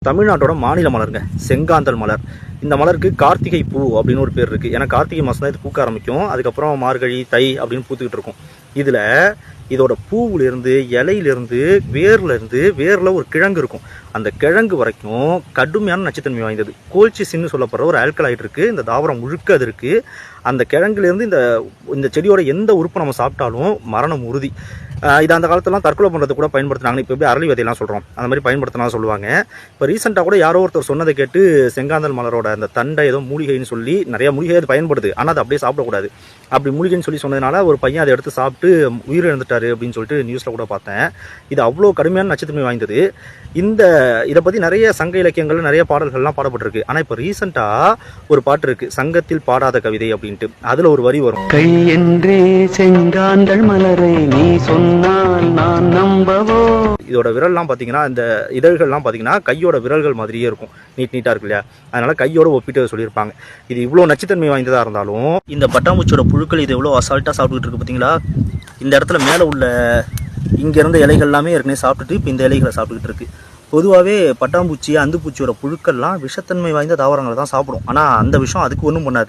தமிழ்நாட்டோட மாநில மலருங்க செங்காந்தல் மலர். இந்த மலருக்கு கார்த்திகை பூ அப்படின்னு ஒரு பேர் இருக்குது. ஏன்னா கார்த்திகை மாதம் தான் இது பூக்க ஆரம்பிக்கும். அதுக்கப்புறம் மார்கழி தை அப்படின்னு பூத்துக்கிட்டு இருக்கும். இதில் இதோட பூவிலிருந்து இலையிலிருந்து வேரில் ஒரு கிழங்கு இருக்கும். அந்த கிழங்கு வரைக்கும் கடுமையான நச்சுத்தன்மை வாய்ந்தது. கோல்சிசின்னு சொல்லப்படுற ஒரு ஆல்கலாய்டு இருக்குது. இந்த தாவரம் முழுக்க அது இருக்குது. அந்த கிழங்குலேருந்து இந்த செடியோட எந்த உறுப்பை நம்ம சாப்பிட்டாலும் மரணம் உறுதி. இது அந்த காலத்துலாம் தற்கொலை பண்ணுறது கூட பயன்படுத்தினாங்க. இப்போ எப்படி அரளி விதையெல்லாம் சொல்கிறோம், அந்த மாதிரி பயன்படுத்தினா சொல்லுவாங்க. இப்போ ரீசெண்டாக கூட யாரோ ஒருத்தர் சொன்னதை கேட்டு செங்காந்தல் மலரோட அந்த தண்டை ஏதோ மூலிகைன்னு சொல்லி நிறைய மூலிகை அது பயன்படுது. ஆனால் அது அப்படியே சாப்பிடக்கூடாது. அப்படி மூலிகைன்னு சொல்லி சொன்னதுனால ஒரு பையன் அதை எடுத்து சாப்பிட்டு உயிரிழந்துட்டாரு அப்படின்னு சொல்லிட்டு நியூஸில் கூட பார்த்தேன். இது அவ்வளோ கடுமையான நச்சுத்தன்மை வாய்ந்தது. இதை பற்றி நிறைய சங்க இலக்கியங்கள் நிறைய பாடல்கள்லாம் பாடப்பட்டிருக்கு. ஆனால் இப்போ ரீசெண்டாக ஒரு பாட்டு இருக்குது, சங்கத்தில் பாடாத கவிதை அப்படின்ட்டு. அதில் ஒரு வரி வரும், கை என்றே செங்காந்தல் மலரை நீ சொன்னால் நான் நம்பவோ. இதோட விரல்லாம் பார்த்தீங்கன்னா, இந்த இதழ்கள்லாம் பார்த்தீங்கன்னா கையோட விரல்கள் மாதிரியே இருக்கும், நீட்டாக இருக்கு இல்லையா? அதனால கையோட ஒப்பிட்டு சொல்லியிருப்பாங்க. இது இவ்வளோ நச்சுத்தன்மை வாய்ந்ததாக இருந்தாலும் இந்த பட்டாம்பூச்சியோட புழுக்கள் இது எவ்வளோ அசால்ட்டாக சாப்பிட்டுட்டு இருக்கு பார்த்தீங்களா? இந்த இடத்துல மேலே உள்ள இங்கே இருந்த இலைகள் எல்லாமே ஏற்கனவே சாப்பிட்டுட்டு இப்போ இந்த இலைகளை சாப்பிட்டுக்கிட்டு இருக்கு. பொதுவாகவே பட்டாம்பூச்சி அந்துப்பூச்சியோட புழுக்கள்லாம் விஷத்தன்மை வாய்ந்த தாவரங்களை தான் சாப்பிடும். ஆனால் அந்த விஷம் அதுக்கு ஒன்றும் பண்ணாது.